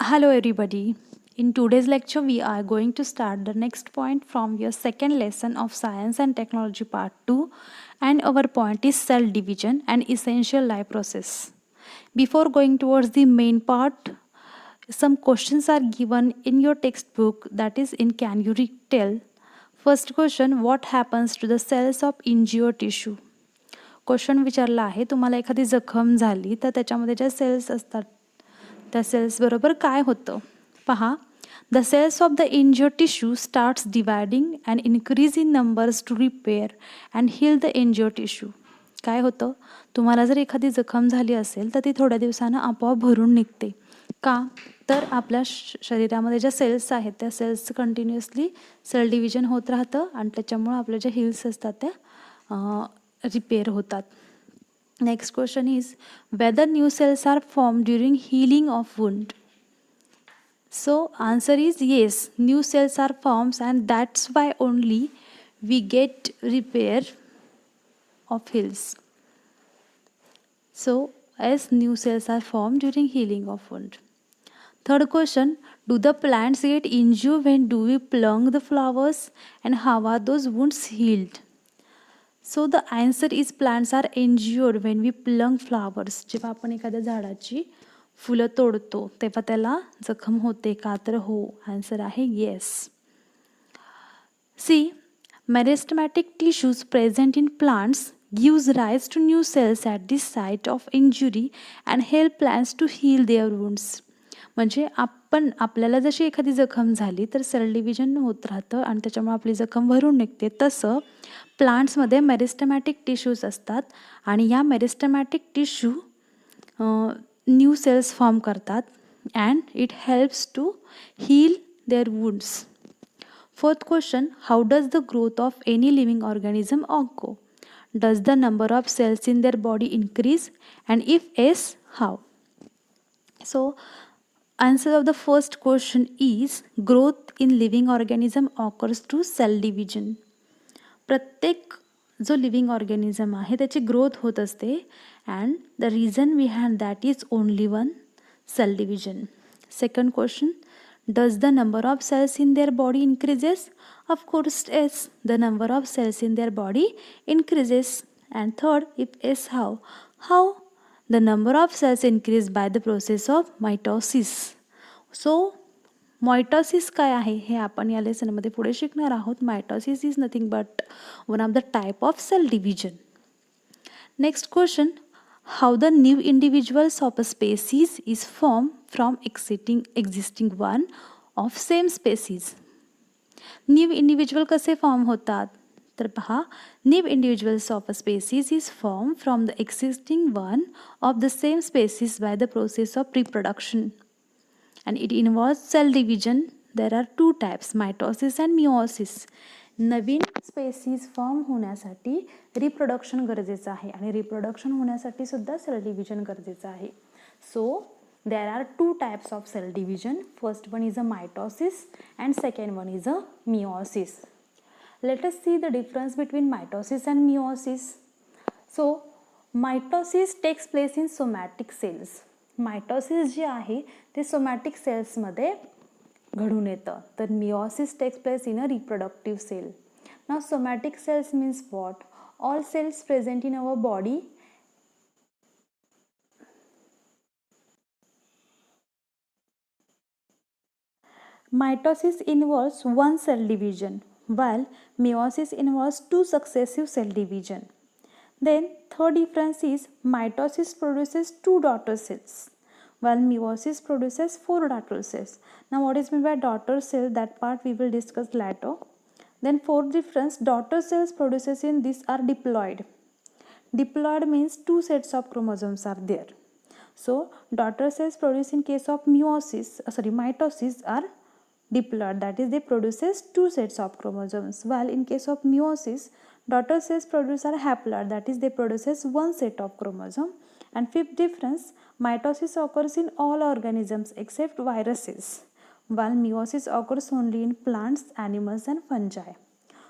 Hello, everybody. In today's lecture, we are going to start the next point from your second lesson of Science and Technology Part 2, and our point is cell division and essential life process. Before going towards the main part, some questions are given in your textbook, that is in Can You Tell? First question, what happens to the cells of injured tissue? Question विचारला आहे, तुम्हाला एखादी जखम झाली तर त्याच्यामध्ये ज्या cells असतात त्या सेल्सबरोबर काय होतं पहा. The cells of the injured tissue starts dividing and increase in numbers to repair and heal the injured tissue. काय होतं, तुम्हाला जर एखादी जखम झाली असेल तर ती थोड्या दिवसानं आपोआप भरून निघते. का तर आपल्या शरीरामध्ये ज्या सेल्स आहेत त्या सेल्सचं कंटिन्युअसली सेल डिव्हिजन होत राहतं आणि त्याच्यामुळं आपल्या ज्या हिल्स असतात त्या रिपेअर होतात. Next question is whether new cells are formed during healing of wound. So answer is yes, new cells are formed and that's why only we get repair of heals. So as new cells are formed during healing of wound. Third question, do the plants get injured when do we pluck the flowers and how are those wounds healed? So the answer is plants are injured when we pluck flowers. जेव्हा आपण एखाद्या झाडाची फुलं तोडतो तेव्हा त्याला जखम होते का, तर हो, आन्सर आहे yes. See, meristematic tissues present in plants gives rise to new cells at the site of injury and help plants to heal their wounds. म्हणजे आपल्याला जशी एखादी जखम झाली तर सेल डिव्हिजन होत राहतं आणि त्याच्यामुळे आपली जखम भरून निघते. तसं प्लांट्समध्ये मेरिस्टेमॅटिक टिश्यूज असतात आणि या meristematic tissue new cells form करतात and it helps to heal their wounds. Fourth question, how does the growth of any living organism occur? Does the number of cells in their body increase and if yes, how? So answer of the first question is growth in living organism occurs through cell division. प्रत्येक जो living organism आहे त्याची growth होत असते and the reason behind that is only one, cell division. Second question, does the number of cells in their body increases? Of course yes, the number of cells in their body increases. And third, if yes, how? The number of cells increase by the process of mitosis. So mitosis काय आहे हे आपण या लेसनमध्ये पुढे शिकणार आहोत. Mitosis is nothing but one of the type of cell division. Next question, how the new individuals of a species is form from existing one of same species. New individual कसे फॉर्म होतात तर पहा, new individuals of a species is form from the existing one of the same species by the process of reproduction and it involves cell division. There are two types, mitosis and meiosis. Naveen species form होण्यासाठी reproduction गरजेचं आहे आणि reproduction होण्यासाठी सुद्धा sale division गरजेचं आहे. So there are two types of cell division. First one is a mitosis and second one is a meiosis. Let us see the difference between mitosis and meiosis. So mitosis takes place in somatic cells. Mitosis जे आहे ते somatic सेल्समध्ये घडून येतं, तर meiosis takes place in a reproductive cell. Now somatic cells means what? All cells present in our body mitosis involves one cell division while meiosis involves two successive cell division. Then third difference is mitosis produces two daughter cells while meiosis produces four daughter cells. Now what is meant by daughter cell? That part we will discuss later. Then fourth difference, daughter cells produces in this are diploid. Diploid means two sets of chromosomes are there. So daughter cells produced in case of mitosis are diploid, that is they produces two sets of chromosomes, while in case of meiosis daughter cells produce are haploid, that is they produces one set of chromosome. And fifth difference, mitosis occurs in all organisms except viruses, while meiosis occurs only in plants, animals and fungi.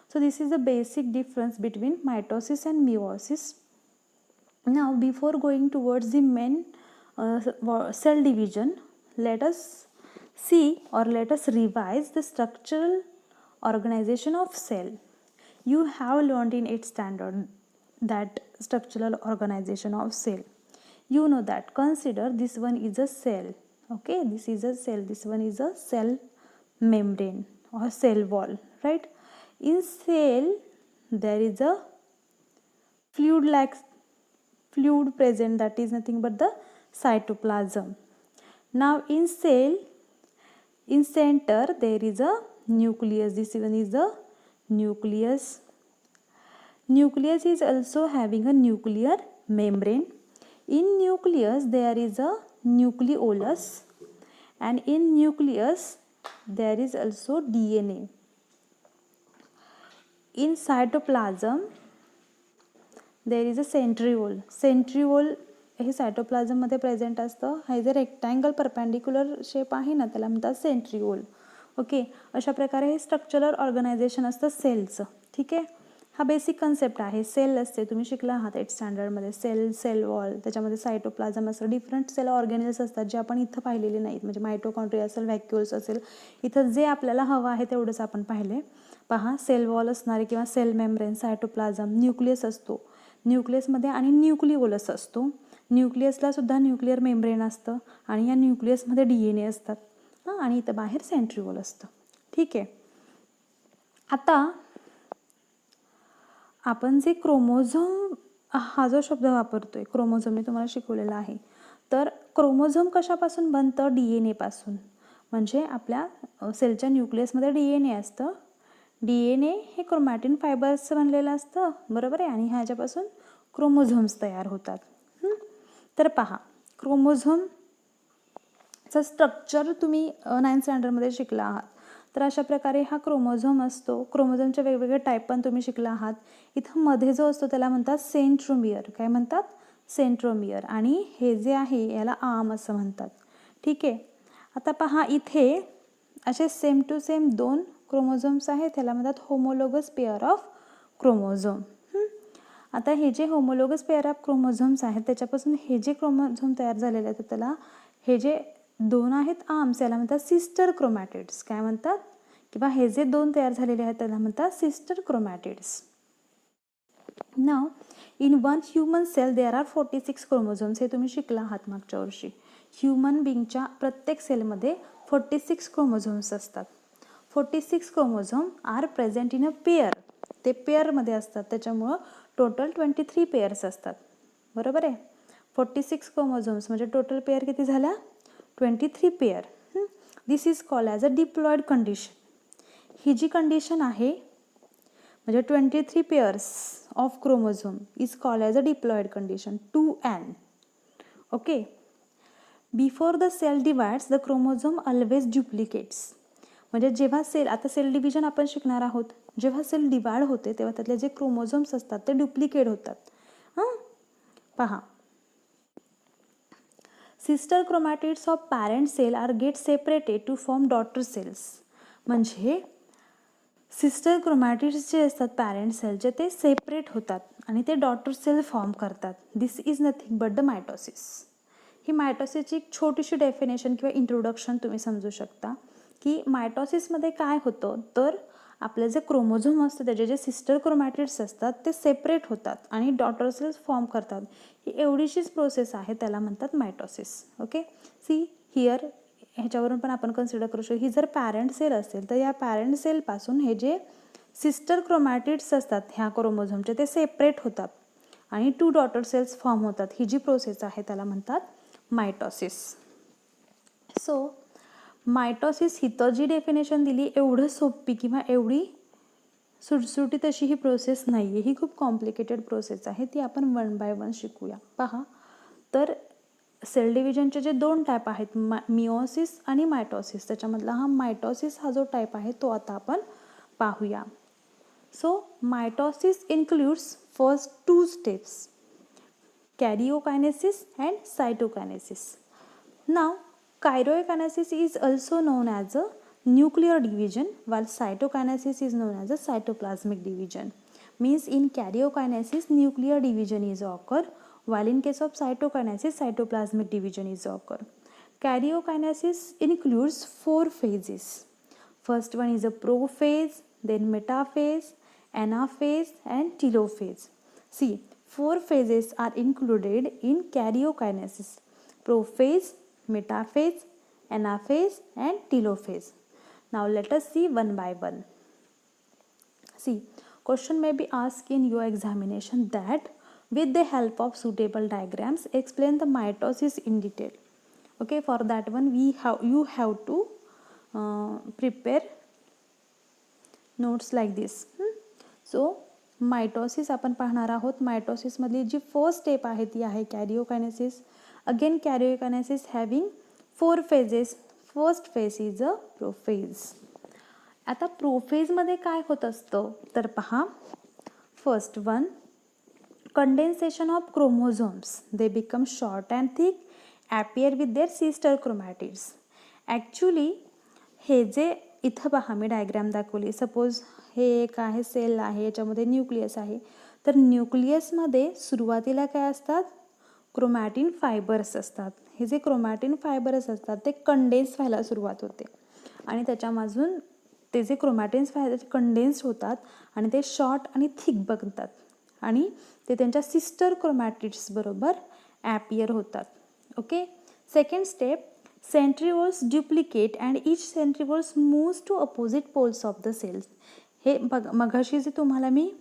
So this is the basic difference between mitosis and meiosis. Now before going towards the main cell division, let us See, or let us revise the structural organization of cell. You have learned in 8th standard that structural organization of cell. You know that. Consider this one is a cell. Okay, this is a cell. This one is a cell membrane or cell wall, right? In cell, there is a fluid present, that is nothing but the cytoplasm. Now in cell, in center there is a nucleus. This one is the nucleus. Nucleus is also having a nuclear membrane. In nucleus there is a nucleolus, and in nucleus there is also DNA. In cytoplasm there is a centriole. Centriole हे सायटोप्लाझममध्ये present असतं. हे जे rectangle perpendicular shape आहे ना, त्याला म्हणतात centriole. Okay, अशा प्रकारे हे स्ट्रक्चरल ऑर्गनायझेशन असतं सेलचं. ठीक आहे, हा बेसिक कन्सेप्ट आहे. सेल असते, तुम्ही शिकला आहात 8th स्टँडर्डमध्ये. सेल, सेल वॉल, त्याच्यामध्ये सायटोप्लाझम असतं, डिफरंट सेल ऑर्गॅनिल्स असतात जे आपण इथं पाहिलेले नाहीत. म्हणजे मायटोकॉन्ड्रिया असेल, व्हॅक्युल्स असेल, इथं जे आपल्याला हवं आहे तेवढंच आपण पाहिले. पहा, सेल वॉल असणारे किंवा सेल मेम्ब्रेन, सायटोप्लाझम, न्यूक्लियस असतो, न्यूक्लियसमध्ये आणि न्यूक्लिओलस असतो. न्यूक्लियसला सुद्धा न्यूक्लिअर मेम्ब्रेन असतं आणि या न्यूक्लियसमध्ये DNA असतात. आणि इथं बाहेर सेंट्रिओल असतं. ठीक आहे, आता आपण जे क्रोमोझोम हा जो शब्द वापरतोय, क्रोमोझोम मी तुम्हाला शिकवलेला आहे. तर क्रोमोझोम कशापासून बनतं? DNA पासून. म्हणजे आपल्या सेलच्या न्यूक्लियसमध्ये DNA असतं. DNA हे क्रोमॅटिन फायबर्सचं बनलेलं असतं, बरोबर आहे, आणि ह्याच्यापासून क्रोमोझोम्स तयार होतात. तर पहा, क्रोमोझोमचं स्ट्रक्चर तुम्ही 9th स्टँडर्डमध्ये शिकला आहात. तर अशा प्रकारे हा क्रोमोझोम असतो. क्रोमोझोमचे वेगवेगळे टाईप पण तुम्ही शिकला आहात. इथं मध्ये जो असतो त्याला म्हणतात सेंट्रोमियर. काय म्हणतात? सेंट्रोमियर. आणि हे जे आहे याला आर्म असं म्हणतात. ठीक आहे, आता पहा, इथे असे सेम टू सेम 2 क्रोमोझोम्स आहेत, त्याला म्हणतात होमोलोगस पेअर ऑफ क्रोमोझोम. आता हे जे होमोलोगस पेअर ऑफ क्रोमोझोम्स आहेत त्याच्यापासून हे जे क्रोमोझोम तयार झालेले आहेत त्याला, हे जे 2 आहेत आर्म्स, याला म्हणतात सिस्टर क्रोमॅटिड्स. काय म्हणतात? किंवा हे जे 2 तयार झालेले आहेत त्याला म्हणतात sister chromatids. Now in one human cell there are 46 chromosomes. हे तुम्ही शिकला आहात मागच्या वर्षी. ह्युमन बिंगच्या प्रत्येक सेलमध्ये 46 क्रोमोझोम्स असतात. 46 chromosome are present in a pair. ते पेअरमध्ये असतात, त्याच्यामुळं टोटल 23 पेअर्स असतात. बरोबर आहे, 46 क्रोमोझोम्स म्हणजे टोटल पेअर किती झाल्या? 23 pair. This is called as a diploid condition. ही जी कंडिशन आहे म्हणजे 23 pairs of chromosome is called as a diploid condition 2n. Okay, before the cell divides the chromosome always duplicates. म्हणजे जेव्हा sale, आता sale division आपण शिकणार आहोत, जेव्हा सेल डिवाइड होते तेव्हा त्यातले जे क्रोमोझोम्स असतात ते डुप्लिकेट होतात. पहा, sister chromatids of parent cell are get separated to form daughter cells. म्हणजे सिस्टर क्रोमॅटिड्स जे असतात पॅरेंट सेलचे ते सेपरेट होतात आणि ते डॉटर सेल फॉर्म करतात. This is nothing but the mitosis. ही मायटोसिसची एक छोटीशी डेफिनेशन किंवा इंट्रोडक्शन तुम्ही समजू शकता की मायटोसिसमध्ये काय होतं, तर आपलं जे क्रोमोझोम असतं त्याचे जे सिस्टर क्रोमॅटिड्स असतात ते सेपरेट होतात आणि डॉटर सेल्स फॉर्म करतात. ही एवढीशीच प्रोसेस आहे, त्याला म्हणतात मायटोसिस. ओके, सी हिअर, ह्याच्यावरून पण आपण कन्सिडर करू शकतो. ही जर पॅरेंट सेल असेल तर या पॅरेंट सेलपासून हे जे सिस्टर क्रोमॅटिड्स असतात ह्या क्रोमोझोमचे ते सेपरेट होतात आणि 2 डॉटर सेल्स फॉर्म होतात. ही जी प्रोसेस आहे त्याला म्हणतात मायटोसिस. सो मायटोसिस हिथं जी डेफिनेशन दिली एवढं सोपी किंवा एवढी सुटसुटीत अशी ही प्रोसेस नाही आहे. ही खूप कॉम्प्लिकेटेड प्रोसेस आहे, ती आपण 1 बाय 1 शिकूया. पहा, तर सेल डिव्हिजनचे जे 2 टाईप आहेत, मिओसिस आणि मायटोसिस, त्याच्यामधला हा मायटोसिस हा जो टाईप आहे तो आता आपण पाहूया. So mitosis includes first 2 steps, karyokinesis and cytokinesis. Now Chiriokinesis is also known as a nuclear division, while cytokinesis is known as a cytoplasmic division. Means in karyokinesis nuclear division is occur, while in case of cytokinesis cytoplasmic division is occur. Karyokinesis includes 4 phases. First one is a prophase, then metaphase, anaphase and telophase. See, 4 phases are included in karyokinesis: prophase, metaphase, anaphase and telophase. Now let us see one by one. See, question may be asked in your examination that with the help of suitable diagrams explain the mitosis in detail. Okay, for that one you have to prepare notes like this. So mitosis आपण पाहणार आहोत. मायटोसिसमधली जी first step आहे ती आहे कॅरिओकायनेसिस. Again कॅरिओकायनेसिस having 4 phases. First phase is a prophase. आता प्रोफेजमध्ये काय होत असतं तर पहा, first one, condensation of chromosomes. They become short and thick, appear with their sister chromatids. Actually हे जे इथं पहा मी डायग्राम दाखवली, सपोज हे एक आहे सेल आहे, याच्यामध्ये न्यूक्लियस आहे. तर न्यूक्लियसमध्ये सुरुवातीला काय असतात, क्रोमॅटिन फायबर्स असतात. हे जे क्रोमॅटिन फायबर्स असतात ते कंडेन्स व्हायला सुरुवात होते आणि त्याच्यामधून ते जे क्रोमॅटिन्स कंडेन्स होतात आणि ते शॉर्ट आणि थिक बनतात आणि ते त्यांच्या सिस्टर क्रोमॅटिड्स बरोबर ॲपियर होतात. Okay. Second step, centrioles duplicate and each centrioles moves to opposite poles of the cells. हे मगाशी जे तुम्हाला मी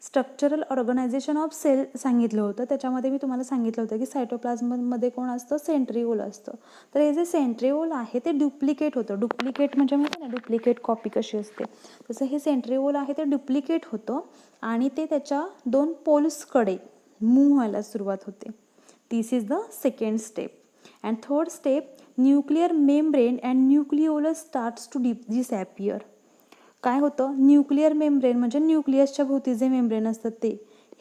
स्ट्रक्चरल ऑर्गनायझेशन ऑफ सेल सांगितलं होतं त्याच्यामध्ये मी तुम्हाला सांगितलं होतं की सायटोप्लाझममध्ये कोण असतं, सेंट्रिओल असतं. तर हे जे सेंट्रिओल आहे ते डुप्लिकेट होतं. डुप्लिकेट म्हणजे माहिती ना डुप्लिकेट कॉपी कशी असते, तसं हे सेंट्रिओल आहे ते डुप्लिकेट होतं आणि ते त्याच्या 2 पोल्सकडे मूव्ह व्हायला सुरुवात होते. This is the second step. And third step, nuclear membrane and nucleolus starts to disappear. काय होतं, न्यूक्लिअर मेम्ब्रेन म्हणजे न्यूक्लियसच्या भोवती जे मेम्ब्रेन असतात ते,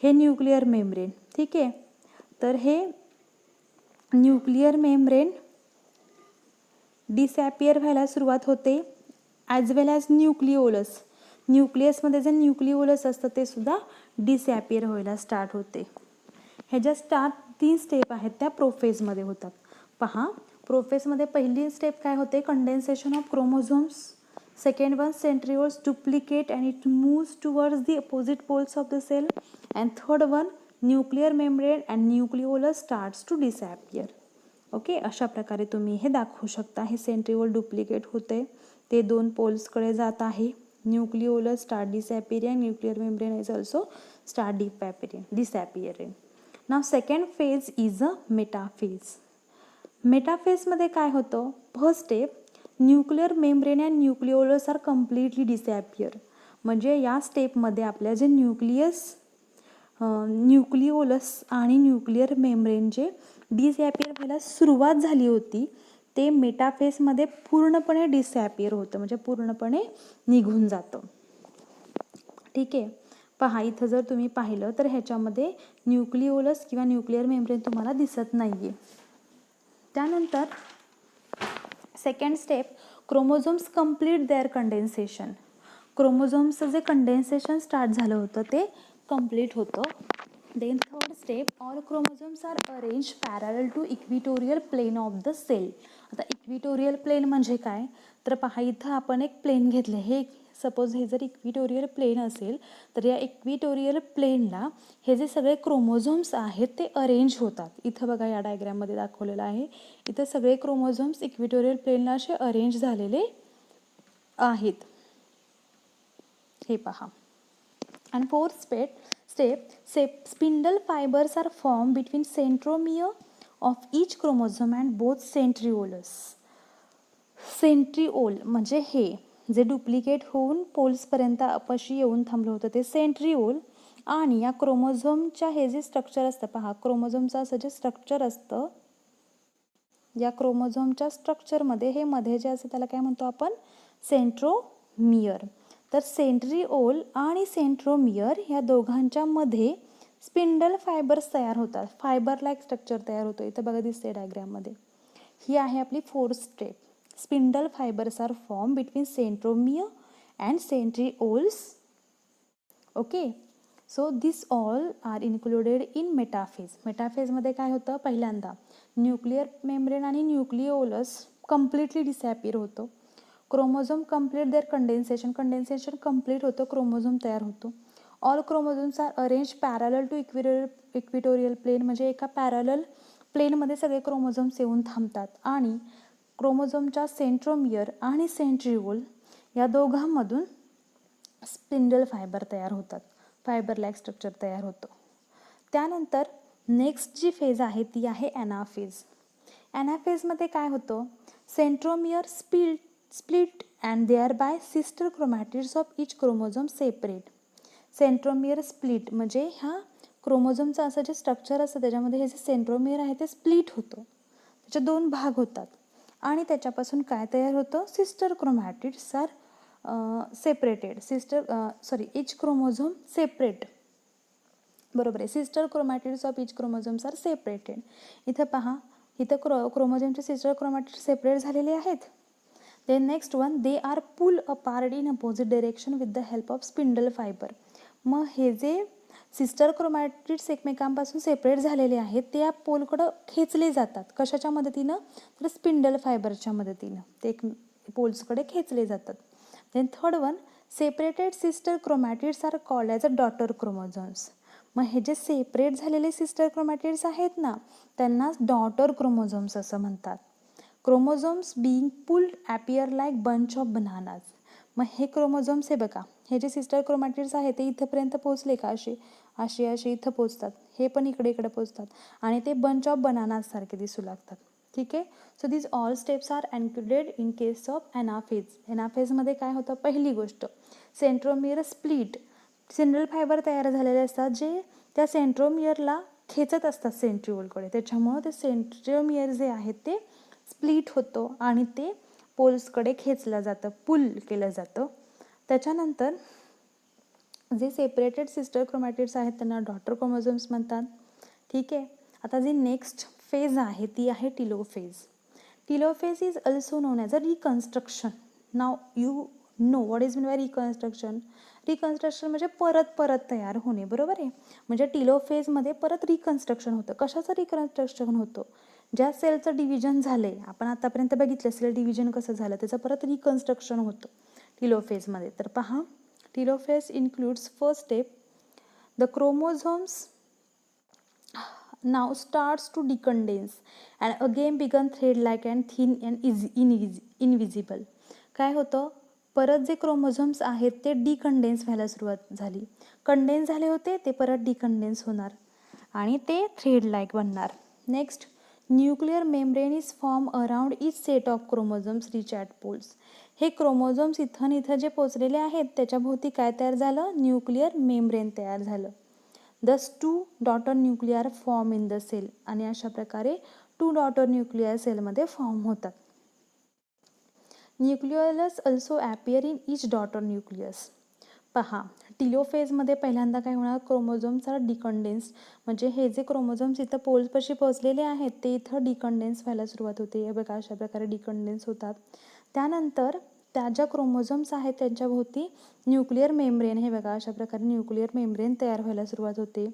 हे न्यूक्लिअर मेम्ब्रेन. ठीक आहे. तर हे न्यूक्लिअर मेम्ब्रेन डिसॲपियर व्हायला सुरुवात होते, ॲज वेल ॲज न्यूक्लिओलस. न्यूक्लियसमध्ये जे न्यूक्लिओलस असतं ते सुद्धा डिसॲपियर व्हायला स्टार्ट होते. हे ज्या 3 स्टेप आहेत त्या प्रोफेजमध्ये होतात. पहा, प्रोफेजमध्ये पहिली स्टेप काय होते, condensation of chromosomes. Second one, centrioles duplicate and it moves towards the opposite poles of the cell. And third one, nuclear membrane and nucleolus starts to disappear. Okay, अशा प्रकारे तुम्ही हे दाखवू शकता. हे सेंट्रिओल डुप्लिकेट होते, ते 2 पोल्सकडे जात आहे. Nucleolus start disappearing, nuclear membrane is also start disappearing. Now second phase is a metaphase. मेटाफेजमध्ये काय होतं, first step, nuclear membrane and nucleolus are completely disappear. म्हणजे या स्टेपमध्ये आपल्या जे न्यूक्लिओलस आणि न्यूक्लिअर मेम्ब्रेन जे डिसॅपियर व्हायला सुरुवात झाली होती ते मेटाफेजमध्ये पूर्णपणे डिसॅपियर होतं, म्हणजे पूर्णपणे निघून जातं. ठीक आहे. पहा, इथं जर तुम्ही पाहिलं तर ह्याच्यामध्ये न्यूक्लिओलस किंवा न्यूक्लिअर मेम्ब्रेन तुम्हाला दिसत नाही आहे. त्यानंतर second step, chromosomes complete their condensation. क्रोमोझोम्सचं जे कंडेन्सेशन स्टार्ट झालं होतं ते कंप्लीट होतं. Then third step, all chromosomes are arrange parallel to equatorial plane of the cell. आता इक्विटोरियल प्लेन म्हणजे काय तर पहा, इथं आपण एक प्लेन घेतले. हे सपोज हे जर इक्विटोरियल प्लेन असेल तर या इक्विटोरियल प्लेनला हे जे सगळे क्रोमोझोम्स आहेत ते अरेंज होतात. इथं बघा या डायग्राममध्ये दाखवलेलं आहे. इथं सगळे क्रोमोझोम्स इक्विटोरियल प्लेनला असे अरेंज झालेले आहेत. हे पहा. आणि fourth step, spindle fibres are form between centromere of each chromosome and both centrioles. Centriole म्हणजे हे जे डुप्लिकेट होऊन पोल्सपर्यंत अपशी येऊन थांबलं होतं ते सेंट्रिओल, आणि या क्रोमोझोमच्या हे जे स्ट्रक्चर असतं पहा, क्रोमोझोमचं असं जे स्ट्रक्चर असतं, या क्रोमोझोमच्या स्ट्रक्चरमध्ये हे मध्ये जे असतं त्याला काय म्हणतो आपण, सेंट्रोमियर. तर सेंट्रिओल आणि सेंट्रोमियर या दोघांच्या मध्ये स्पिंडल फायबर्स तयार होतात. फायबर लाईक स्ट्रक्चर तयार होतं. इथं बघा दिसते डायग्राममध्ये. ही आहे आपली fourth step. Spindle fibres are form between centromere and centrioles. Okay. So this all are included in metaphase. मेटाफेजमध्ये काय होतं, पहिल्यांदा न्यूक्लिअर मेम्ब्रेन आणि न्यूक्लिओलस कम्प्लिटली डिसॅपियर होतं. Chromosome complete their condensation complete होतं, क्रोमोझोम तयार होतो. All chromosomes are arrange parallel to equatorial plane, म्हणजे एका पॅरलल प्लेनमध्ये सगळे क्रोमोझोम्स येऊन थांबतात आणि क्रोमोझोमच्या सेंट्रोमियर आणि सेंट्रिओल या दोघांमधून स्पिंडल फायबर तयार होतात, फायबर लाईक स्ट्रक्चर तयार होतं. त्यानंतर नेक्स्ट जी फेज आहे ती आहे ॲनाफेज. ॲनाफेजमध्ये काय होतं, centromere split and thereby sister chromatids of each chromosome separate. Centromere split म्हणजे ह्या क्रोमोझोमचं असं जे स्ट्रक्चर असतं त्याच्यामध्ये हे जे सेंट्रोमियर आहे ते स्प्लिट होतं, त्याचे 2 भाग होतात आणि त्याच्यापासून काय तयार होतं, sister chromatids are separated. Each chromosome separate, बरोबर आहे. Sister chromatids of each chromosomes are separated. इथं पहा, इथं क्रोमोझोमचे सिस्टर क्रोमॅटिड्स सेपरेट झालेले आहेत. Then next one, they are pull apart in opposite direction with the help of spindle fibre. मग हे जे सिस्टर क्रोमॅटिड्स एकमेकांपासून सेपरेट झालेले आहेत ते या पोलकडं खेचले जातात. कशाच्या मदतीनं, तर स्पिंडल फायबरच्या मदतीनं ते पोल्सकडे खेचले जातात. Then third one, separated sister chromatids are called as a daughter chromosomes. मग हे जे सेपरेट झालेले सिस्टर क्रोमॅटिड्स आहेत ना त्यांना डॉटर क्रोमोझोम्स असं म्हणतात. Chromosomes being pulled appear like bunch of bananas. मग हे क्रोमोझोम्स हे बघा, हे जे सिस्टर क्रोमॅटिड्स आहेत ते इथंपर्यंत पोहोचले का, असे इथं पोचतात, हे पण इकडे पोचतात आणि ते बंच ऑफ बनानाज सारखे दिसू लागतात. ठीक आहे. So these all steps are included in case of anaphase. ॲनाफेजमध्ये काय होतं, पहिली गोष्ट सेंट्रोमियर स्प्लिट, स्पिंडल फायबर तयार झालेले असतात जे त्या सेंट्रोमियरला खेचत असतात सेंट्रिओलकडे, त्याच्यामुळं ते सेंट्रोमियर जे आहेत ते स्प्लिट होतो आणि ते पोल्सकडे खेचलं जातं, पुल केलं जातं. त्याच्यानंतर जे सेपरेटेड सिस्टर क्रोमॅटिड्स आहेत त्यांना डॉटर क्रोमोझोम्स म्हणतात. ठीक आहे. आता जी नेक्स्ट फेज आहे ती आहे telophase. Telophase is also non as a reconstruction. Now you know what is mean by reconstruction. Reconstruction म्हणजे परत तयार होणे, बरोबर आहे. म्हणजे टिलोफेजमध्ये परत रिकन्स्ट्रक्शन होतं. कशाचं रिकन्स्ट्रक्शन होतं, ज्या सेलचं डिव्हिजन झालंय, आपण आतापर्यंत बघितलं सेल डिव्हिजन कसं झालं त्याचं परत रिकन्स्ट्रक्शन होतं टिलोफेजमध्ये. तर पहा, telophase includes first step, the chromosomes now starts to decondense and again become thread like and thin and invisible. काय होतं, परत जे क्रोमोझोम्स आहेत ते डिकंडेन्स व्हायला सुरुवात झाली. कंडेन्स झाले होते ते परत डिकंडेन्स होणार आणि ते थ्रेड लाईक बनणार. Next, nuclear membrane is form around each set of chromosomes reach at poles. हे क्रोमोझोम्स इथं जे पोचलेले आहेत त्याच्याभोवती काय तयार झालं, न्यूक्लिअर मेम्ब्रेन तयार झालं. Thus 2 daughter nuclear form in the cell आणि अशा प्रकारे 2 डॉटर न्यूक्लियर सेलमध्ये फॉर्म होतात. Nucleolus also appear in each daughter nucleus. पहा, टिलोफेजमध्ये पहिल्यांदा काय होणार, क्रोमोझोम्स आर डिकंडेन्स, म्हणजे हे जे क्रोमोझोम्स इथं पोल्सपाशी पोचलेले आहेत ते इथं डिकंडेन्स व्हायला सुरुवात होते. हे बघा अशा प्रकारे डिकंडेन्स होतात. त्यानंतर त्या ज्या क्रोमोझोम्स आहेत त्यांच्याभोवती न्यूक्लिअर मेम्ब्रेन, हे बघा अशा प्रकारे न्यूक्लिअर मेम्ब्रेन तयार व्हायला सुरुवात होते.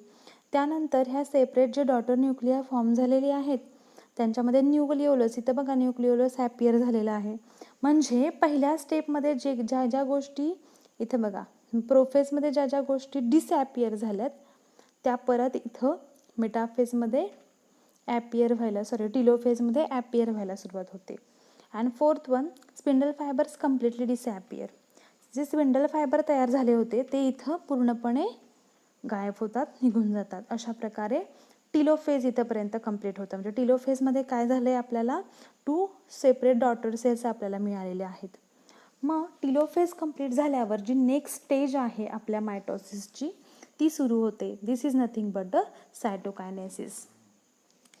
त्यानंतर ह्या सेपरेट जे डॉटर न्यूक्लियर फॉर्म झालेली आहेत त्यांच्यामध्ये न्यूक्लिओलस, इथं बघा न्यूक्लिओलस ॲपियर झालेला आहे. म्हणजे पहिल्या स्टेपमध्ये ज्या गोष्टी इथं बघा प्रोफेजमध्ये ज्या गोष्टी डिसॲपियर झाल्यात त्या परत इथं मेटाफेजमध्ये टिलोफेजमध्ये ॲपियर व्हायला सुरुवात होते. And fourth one, spindle fibres completely disappear. जे स्पिंडल फायबर तयार झाले होते ते इथं पूर्णपणे गायब होतात, निघून जातात. अशा प्रकारे टिलोफेज इथंपर्यंत कंप्लीट होतं. म्हणजे टिलोफेजमध्ये काय झालं आहे, आपल्याला 2 सेपरेट डॉटर सेल्स आपल्याला मिळालेले आहेत. मग टिलोफेज कंप्लीट झाल्यावर जी नेक्स्ट स्टेज आहे आपल्या मायटोसिसची ती सुरू होते. This is nothing but the cytokinesis.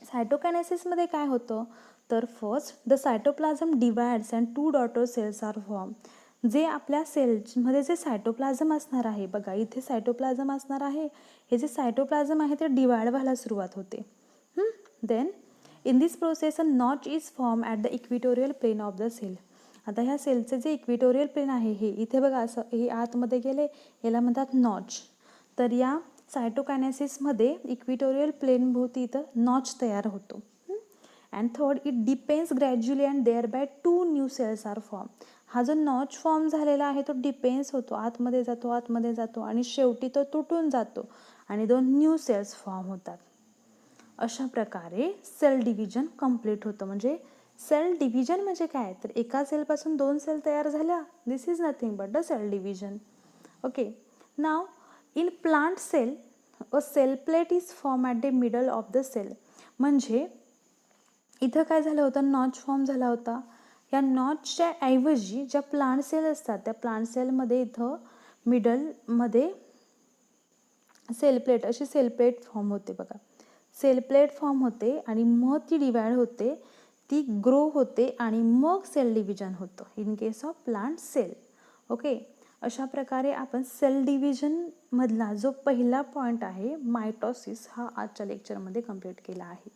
सायटोकायनेसिसमध्ये काय होतं, तर first the cytoplasm divides and 2 daughter cells are form. जे आपल्या सेल्समध्ये जे सायटोप्लाझम असणार आहे, बघा इथे सायटोप्लाझम असणार आहे, हे जे सायटोप्लाझम आहे ते डिवाइड व्हायला सुरुवात होते. Then in this process a notch is form at the equatorial plane of the cell. आता ह्या सेलचे जे इक्विटोरियल प्लेन आहे हे इथे बघा असं हे आतमध्ये गेले, याला म्हणतात नॉच. तर या सायटोकायनेसिसमध्ये इक्विटोरियल प्लेन भोवती इथं नॉच तयार होतो. And third it depends gradually and thereby 2 new cells are form. हा जो नॉच फॉर्म झालेला आहे तो डिपेंड्स होतो, आतमध्ये जातो आणि शेवटी तो तुटून जातो आणि 2 न्यू सेल्स फॉर्म होतात. अशा प्रकारे सेल डिव्हिजन कंप्लीट होतं. म्हणजे सेल डिव्हिजन म्हणजे काय, तर एका सेलपासून 2 सेल तयार झाल्या, this is nothing but the cell division. Okay, now in plant cell a cell plate is form at the middle of the cell. म्हणजे इथं काय झालं होतं, नॉच फॉर्म झाला होता. या नॉचच्या ऐवजी ज्या प्लांट सेल असतात त्या प्लांट सेलमध्ये इथं मिडलमध्ये सेल प्लेट, अशी सेल प्लेट फॉर्म होते बघा. सेल प्लेट फॉर्म होते आणि मग ती डिवाइड होते, ती ग्रो होते आणि मग सेल डिव्हिजन होतं in case of plant cell. Okay, अशा प्रकारे आपण सेल डिव्हिजनमधला जो पहिला पॉईंट आहे मायटॉसिस हा आजच्या लेक्चरमध्ये कंप्लीट केला आहे.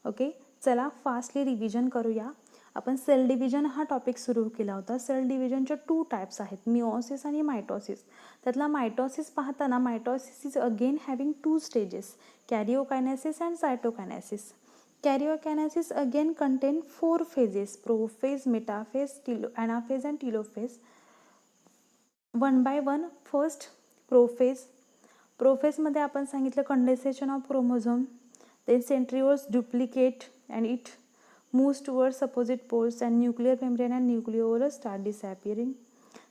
ओके, चला फास्टली रिव्हिजन करूया. आपण सेल डिव्हिजन हा टॉपिक सुरू केला होता. सेल डिव्हिजनच्या 2 टाईप्स आहेत, मिओसिस आणि मायटॉसिस. त्यातला मायटॉसिस पाहताना mitosis is again having 2 stages, karyokinesis and cytokinesis. Karyokinesis again contain 4 phases, prophase, metaphase, anaphase and telophase. One by one. First prophase. प्रोफेजमध्ये आपण सांगितलं condensation of chromosome, then centrioles duplicate and it moves towards opposite poles and nuclear membrane and nucleolus start disappearing.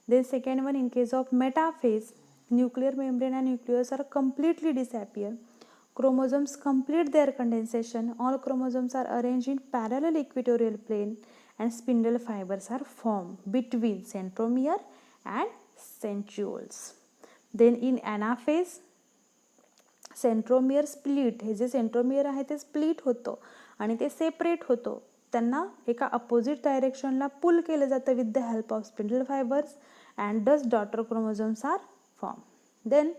Then second one, in case of metaphase, nuclear membrane and nucleus are completely disappear. Chromosomes complete their condensation. All chromosomes are arranged in parallel equatorial plane and spindle fibers are formed between centromere and centrioles. Then in anaphase, centromere split, हे जे centromere आहे ते split होतं आणि ते separate होतं. त्यांना एका अपोजिट डायरेक्शनला पुल केलं जातं with the help of spindle fibres and thus daughter chromosomes are form. Then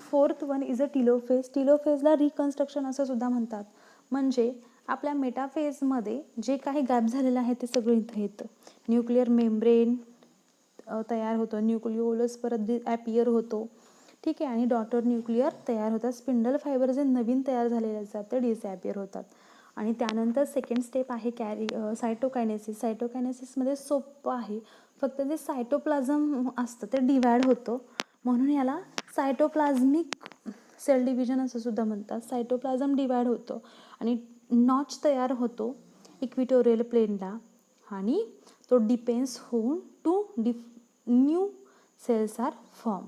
fourth one is a telophase. टिलोफेजला रिकन्स्ट्रक्शन असं सुद्धा म्हणतात. म्हणजे आपल्या मेटाफेजमध्ये जे काही गॅप झालेलं आहे ते सगळं इथं येतं. न्यूक्लिअर मेम्ब्रेन तयार होतं, न्यूक्लिओलस परत ॲपियर होतो, ठीक आहे, आणि डॉटर न्यूक्लिअर तयार होतात. स्पिंडल फायबर जे नवीन तयार झालेले असतात ते डिसॲपियर होतात. आणि त्यानंतर सेकंड स्टेप आहे सायटोकायनेसिस. सायटोकायनेसिसमध्ये सोपं आहे, फक्त जे सायटोप्लाझम असतं ते डिवाइड होतं, म्हणून याला सायटोप्लाझमिक सेल डिव्हिजन असं सुद्धा म्हणतात. सायटोप्लाझम डिवाइड होतं आणि नॉच तयार होतो इक्विटोरियल प्लेनला आणि तो डिपेंड्स होऊन new cells are form.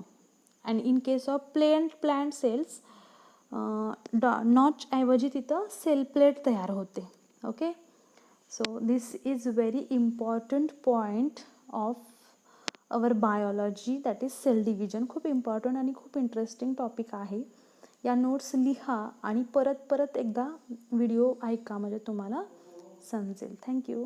And in case of plant cells notch ऐवजी तिथं सेल प्लेट तयार होते. Okay, so this is very important point of our biology, that is cell division. खूप इम्पॉर्टंट आणि खूप इंटरेस्टिंग टॉपिक आहे. या नोट्स लिहा आणि परत एकदा व्हिडिओ ऐका म्हणजे तुम्हाला समजेल. थँक्यू.